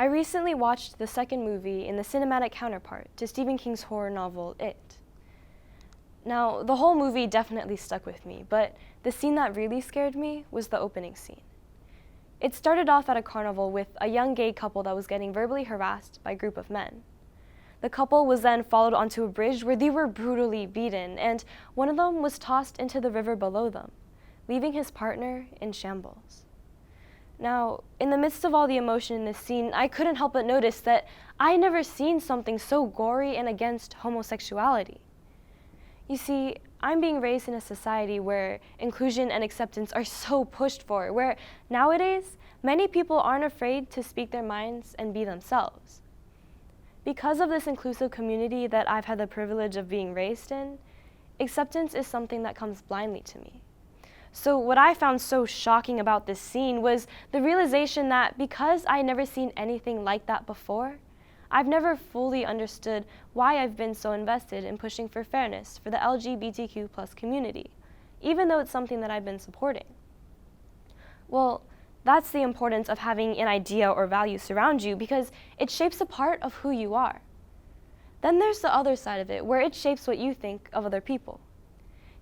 I recently watched the second movie in the cinematic counterpart to Stephen King's horror novel, It. Now, the whole movie definitely stuck with me, but the scene that really scared me was the opening scene. It started off at a carnival with a young gay couple that was getting verbally harassed by a group of men. The couple was then followed onto a bridge where they were brutally beaten, and one of them was tossed into the river below them, leaving his partner in shambles. Now, in the midst of all the emotion in this scene, I couldn't help but notice that I never seen something so gory and against homosexuality. You see, I'm being raised in a society where inclusion and acceptance are so pushed for, where nowadays, many people aren't afraid to speak their minds and be themselves. Because of this inclusive community that I've had the privilege of being raised in, acceptance is something that comes blindly to me. So what I found so shocking about this scene was the realization that because I never seen anything like that before, I've never fully understood why I've been so invested in pushing for fairness for the LGBTQ+ community, even though it's something that I've been supporting. Well, that's the importance of having an idea or value surround you because it shapes a part of who you are. Then there's the other side of it, where it shapes what you think of other people.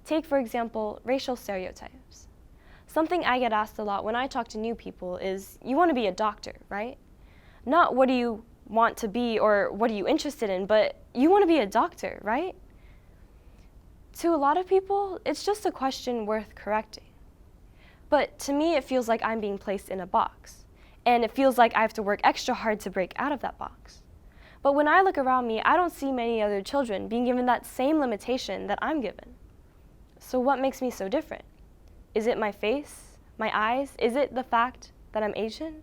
Take, for example, racial stereotypes. Something I get asked a lot when I talk to new people is, you want to be a doctor, right? Not what do you want to be or what are you interested in, but you want to be a doctor, right? To a lot of people, it's just a question worth correcting. But to me, it feels like I'm being placed in a box, and it feels like I have to work extra hard to break out of that box. But when I look around me, I don't see many other children being given that same limitation that I'm given. So what makes me so different? Is it my face, my eyes? Is it the fact that I'm Asian?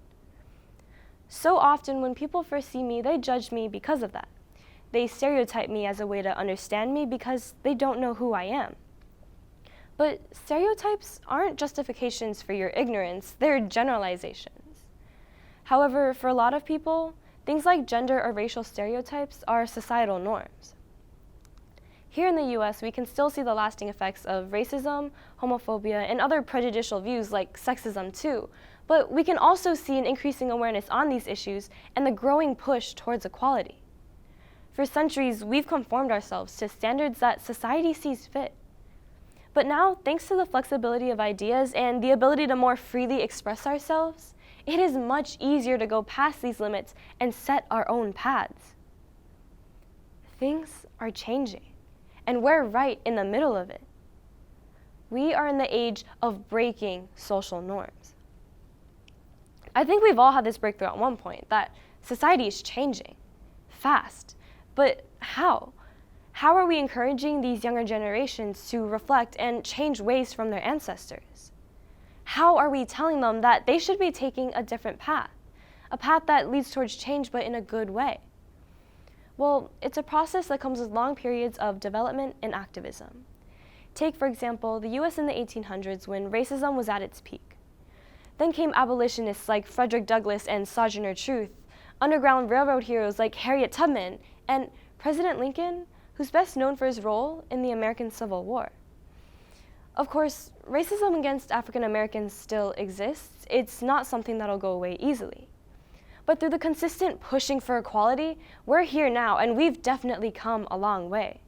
So often when people first see me, they judge me because of that. They stereotype me as a way to understand me because they don't know who I am. But stereotypes aren't justifications for your ignorance, they're generalizations. However, for a lot of people, things like gender or racial stereotypes are societal norms. Here in the US, we can still see the lasting effects of racism, homophobia, and other prejudicial views like sexism too, but we can also see an increasing awareness on these issues and the growing push towards equality. For centuries, we've conformed ourselves to standards that society sees fit. But now, thanks to the flexibility of ideas and the ability to more freely express ourselves, it is much easier to go past these limits and set our own paths. Things are changing, and we're right in the middle of it. We are in the age of breaking social norms. I think we've all had this breakthrough at one point, that society is changing, fast. But how? How are we encouraging these younger generations to reflect and change ways from their ancestors? How are we telling them that they should be taking a different path, a path that leads towards change but in a good way? Well, it's a process that comes with long periods of development and activism. Take, for example, the US in the 1800s when racism was at its peak. Then came abolitionists like Frederick Douglass and Sojourner Truth, Underground Railroad heroes like Harriet Tubman, and President Lincoln, who's best known for his role in the American Civil War. Of course, racism against African Americans still exists. It's not something that'll go away easily. But through the consistent pushing for equality, we're here now, and we've definitely come a long way.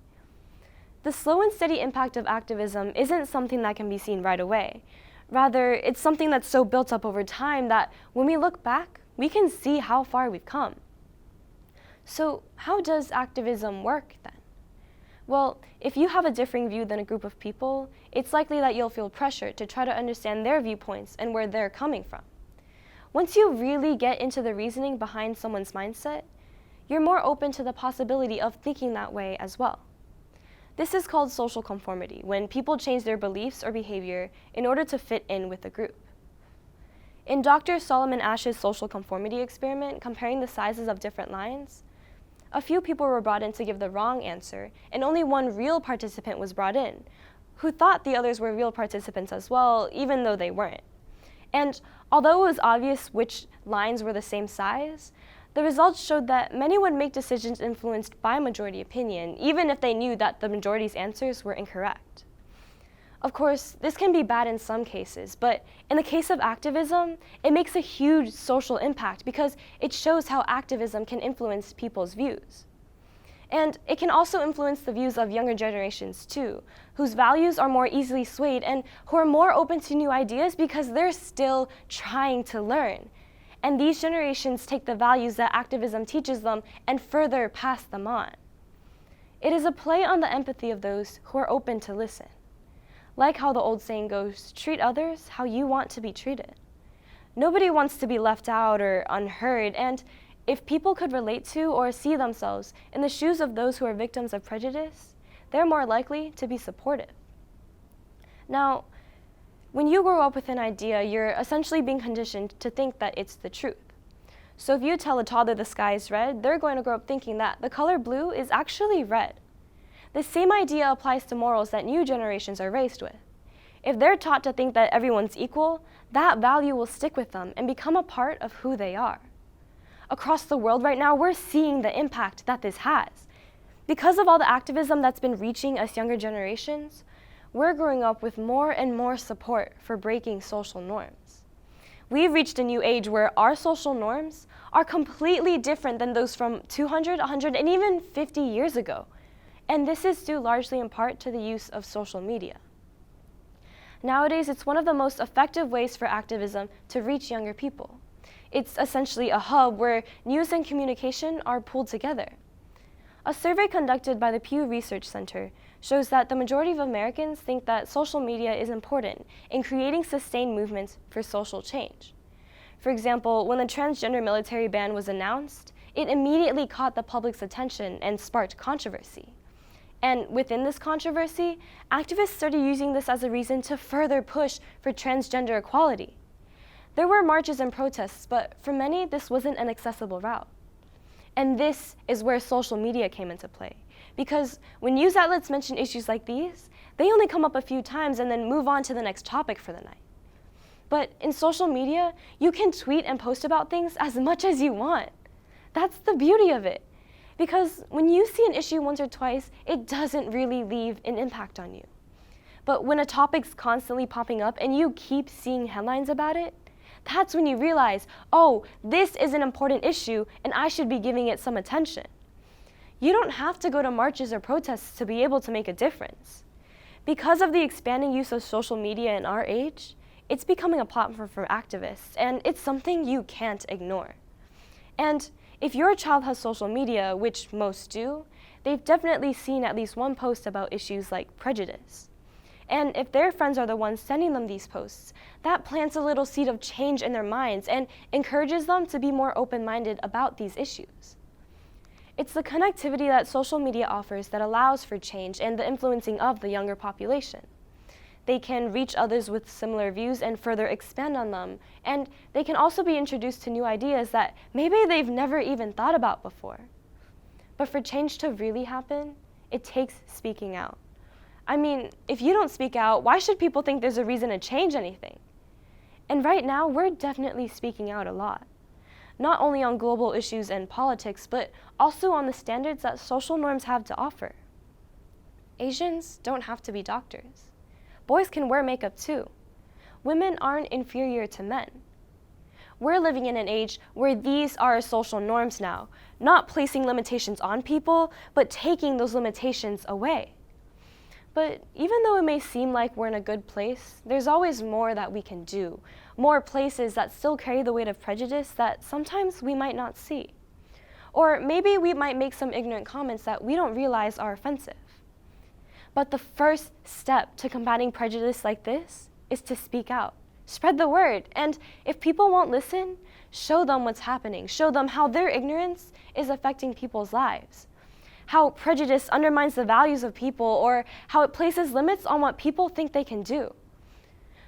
The slow and steady impact of activism isn't something that can be seen right away. Rather, it's something that's so built up over time that when we look back, we can see how far we've come. So how does activism work then? Well, if you have a differing view than a group of people, it's likely that you'll feel pressure to try to understand their viewpoints and where they're coming from. Once you really get into the reasoning behind someone's mindset, you're more open to the possibility of thinking that way as well. This is called social conformity, when people change their beliefs or behavior in order to fit in with the group. In Dr. Solomon Asch's social conformity experiment comparing the sizes of different lines, a few people were brought in to give the wrong answer, and only one real participant was brought in, who thought the others were real participants as well, even though they weren't. And although it was obvious which lines were the same size, the results showed that many would make decisions influenced by majority opinion, even if they knew that the majority's answers were incorrect. Of course, this can be bad in some cases, but in the case of activism, it makes a huge social impact because it shows how activism can influence people's views. And it can also influence the views of younger generations too, whose values are more easily swayed and who are more open to new ideas because they're still trying to learn. And these generations take the values that activism teaches them and further pass them on. It is a play on the empathy of those who are open to listen. Like how the old saying goes, treat others how you want to be treated. Nobody wants to be left out or unheard, and if people could relate to or see themselves in the shoes of those who are victims of prejudice, they're more likely to be supportive. Now, when you grow up with an idea, you're essentially being conditioned to think that it's the truth. So if you tell a toddler the sky is red, they're going to grow up thinking that the color blue is actually red. The same idea applies to morals that new generations are raised with. If they're taught to think that everyone's equal, that value will stick with them and become a part of who they are. Across the world right now, we're seeing the impact that this has. Because of all the activism that's been reaching us younger generations, we're growing up with more and more support for breaking social norms. We've reached a new age where our social norms are completely different than those from 200, 100, and even 50 years ago. And this is due largely in part to the use of social media. Nowadays, it's one of the most effective ways for activism to reach younger people. It's essentially a hub where news and communication are pulled together. A survey conducted by the Pew Research Center shows that the majority of Americans think that social media is important in creating sustained movements for social change. For example, when the transgender military ban was announced, it immediately caught the public's attention and sparked controversy. And within this controversy, activists started using this as a reason to further push for transgender equality. There were marches and protests, but for many, this wasn't an accessible route. And this is where social media came into play. Because when news outlets mention issues like these, they only come up a few times and then move on to the next topic for the night. But in social media, you can tweet and post about things as much as you want. That's the beauty of it. Because when you see an issue once or twice, it doesn't really leave an impact on you. But when a topic's constantly popping up and you keep seeing headlines about it, that's when you realize, oh, this is an important issue and I should be giving it some attention. You don't have to go to marches or protests to be able to make a difference. Because of the expanding use of social media in our age, it's becoming a platform for activists, and it's something you can't ignore. And if your child has social media, which most do, they've definitely seen at least one post about issues like prejudice. And if their friends are the ones sending them these posts, that plants a little seed of change in their minds and encourages them to be more open-minded about these issues. It's the connectivity that social media offers that allows for change and the influencing of the younger population. They can reach others with similar views and further expand on them, and they can also be introduced to new ideas that maybe they've never even thought about before. But for change to really happen, it takes speaking out. I mean, if you don't speak out, why should people think there's a reason to change anything? And right now, we're definitely speaking out a lot. Not only on global issues and politics, but also on the standards that social norms have to offer. Asians don't have to be doctors. Boys can wear makeup too. Women aren't inferior to men. We're living in an age where these are social norms now, not placing limitations on people, but taking those limitations away. But even though it may seem like we're in a good place, there's always more that we can do, more places that still carry the weight of prejudice that sometimes we might not see. Or maybe we might make some ignorant comments that we don't realize are offensive. But the first step to combating prejudice like this is to speak out. Spread the word, and if people won't listen, show them what's happening. Show them how their ignorance is affecting people's lives. How prejudice undermines the values of people, or how it places limits on what people think they can do.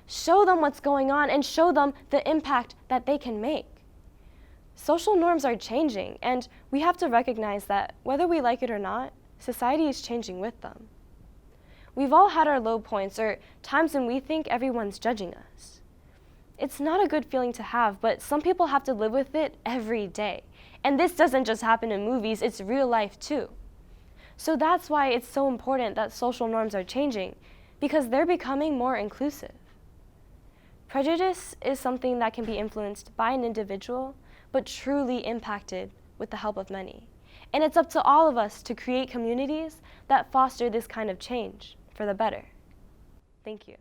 Show them what's going on and show them the impact that they can make. Social norms are changing, and we have to recognize that whether we like it or not, society is changing with them. We've all had our low points or times when we think everyone's judging us. It's not a good feeling to have, but some people have to live with it every day. And this doesn't just happen in movies, it's real life too. So that's why it's so important that social norms are changing, because they're becoming more inclusive. Prejudice is something that can be influenced by an individual, but truly impacted with the help of many. And it's up to all of us to create communities that foster this kind of change for the better. Thank you.